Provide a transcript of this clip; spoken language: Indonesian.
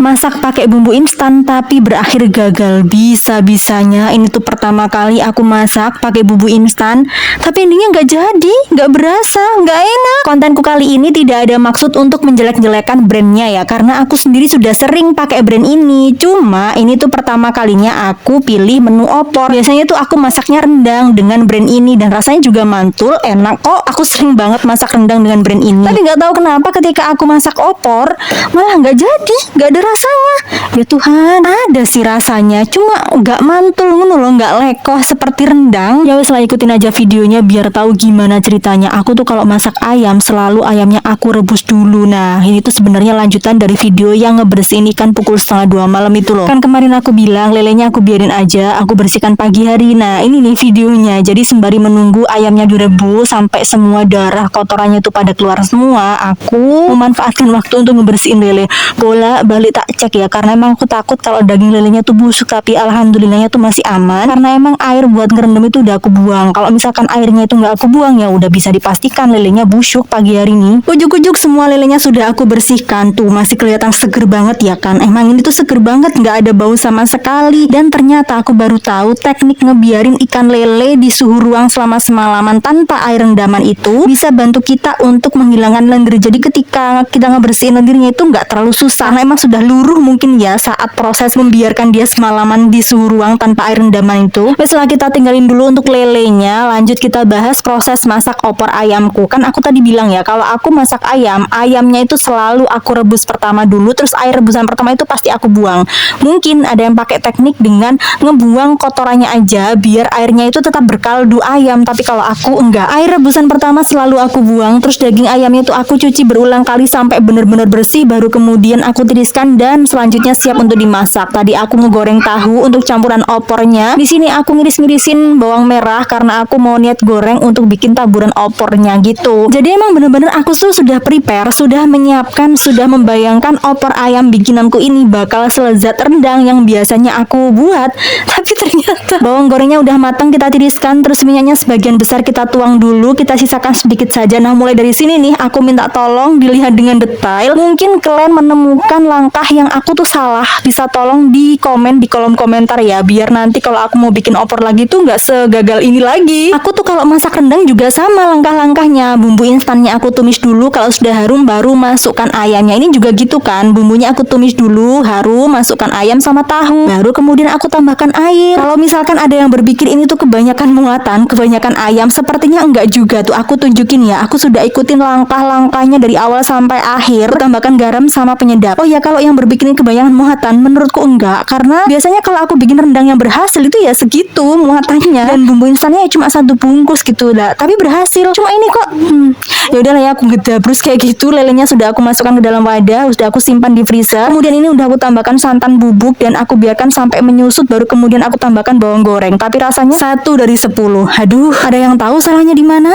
masak pakai bumbu instan tapi berakhir gagal. Bisa-bisanya ini tuh pertama kali aku masak pakai bumbu instan, tapi endingnya nggak jadi, nggak berasa, nggak enak. Kontenku kali ini tidak ada maksud untuk menjelek-jelekan brandnya ya, karena aku sendiri sudah sering pakai brand ini. Cuma ini tuh pertama kalinya aku pilih menu opor. Biasanya tuh aku masaknya rendang dengan brand ini dan rasanya juga mantul, enak kok. Aku sering banget masak rendang dengan brand ini. Tapi nggak tahu kenapa ketika aku masak opor malah nggak jadi, nggak ada rasanya. Ya Tuhan, ada sih rasanya, cuma nggak mantul ngono loh, nggak lekoh seperti rendang. Ya wes lah, ikutin aja videonya biar tahu gimana ceritanya. Aku tuh kalau masak ayam selalu ayamnya aku rebus dulu. Nah ini tuh sebenarnya lanjutan dari video yang ngebersihin ikan pukul 1:30 malam itu loh. Kan kemarin aku bilang lelenya aku biarin aja, aku bersihkan pagi hari. Nah ini nih videonya. Jadi sembari menunggu ayamnya direbus sampai semua darah kotorannya tuh pada keluar semua, aku memanfaatkan waktu untuk ngebersihin lele. Bola balik tak cek ya, karena emang aku takut kalau daging lelenya tuh busuk, tapi alhamdulillahnya tuh masih aman karena emang air buat ngerendam itu udah aku buang. Kalau misalkan airnya itu nggak aku buang ya udah bisa dipastikan lelenya busuk pagi hari ini. Ujuk-ujuk semua lelenya sudah aku bersihkan, tuh masih kelihatan seger banget ya kan. Emang ini tuh seger banget, nggak ada bau sama sekali. Dan ternyata aku baru tahu teknik ngebiarin ikan lele di suhu ruang selama semalaman tanpa air rendaman itu bisa bantu kita untuk menghilangkan lendir. Jadi ketika kita ngebersihin lendirnya itu nggak terlalu susah karena emang sudah luruh mungkin ya saat proses membiarkan dia semalaman di suhu ruang tanpa air rendaman itu. Setelah kita tinggalin dulu untuk lelenya, lanjut kita bahas proses masak opor ayamku. Kan aku tadi bilang ya kalau aku masak ayam, ayamnya itu selalu aku rebus pertama dulu, terus air rebusan pertama itu pasti aku buang. Mungkin ada yang pakai teknik dengan ngebuang kotorannya aja biar airnya itu tetap berkaldu ayam, tapi kalau aku enggak. Air rebusan pertama selalu aku buang, terus daging ayamnya itu aku cuci berulang kali sampai benar-benar bersih, baru kemudian aku tiriskan dan selanjutnya siap untuk dimasak. Tadi aku ngegoreng tahu untuk campuran opornya. Di sini aku ngiris-ngirisin bawang merah karena aku mau niat goreng untuk bikin taburan opornya gitu. Jadi emang bener-bener aku sudah prepare, sudah menyiapkan, sudah membayangkan opor ayam bikinanku ini bakal selezat rendang yang biasanya aku buat. Tapi ternyata bawang gorengnya udah matang, kita tiriskan, terus minyaknya sebagian besar kita tuang dulu, kita sisakan sedikit saja. Nah mulai dari sini nih aku minta tolong dilihat dengan detail. Mungkin kalian menemukan langkah yang aku tuh salah, bisa tolong di komen di kolom komentar ya, biar nanti kalau aku mau bikin opor lagi tuh nggak segagal ini lagi. Aku tuh kalau masak rendang juga sama langkah-langkahnya. Bumbu instannya aku tumis dulu, kalau sudah harum baru masukkan ayamnya. Ini juga gitu kan, bumbunya aku tumis dulu, harum, masukkan ayam sama tahu, baru kemudian aku tambahkan air. Kalau misalkan ada yang berpikir ini tuh kebanyakan muatan, kebanyakan ayam, sepertinya enggak juga. Tuh aku tunjukin ya, aku sudah ikutin langkah-langkahnya dari awal sampai akhir. Aku tambahkan garam sama penyedap. Oh ya, kalau yang berpikir ini kebanyakan muatan, menurutku enggak, karena biasanya kalau aku bikin rendang yang berhasil itu ya segitu muatannya, dan bumbu instannya ya cuma 1 bungkus gitu lah, tapi berhasil. Cuma ini kok ya udahlah ya, aku gedabrus kayak gitu. Lelenya sudah aku masukkan ke dalam wadah, sudah aku simpan di freezer. Kemudian ini udah aku tambahkan santan bubuk dan aku biarkan sampai menyusut, baru kemudian aku tambahkan bawang goreng. Tapi rasanya 1 dari 10. Aduh, ada yang tahu salahnya di mana?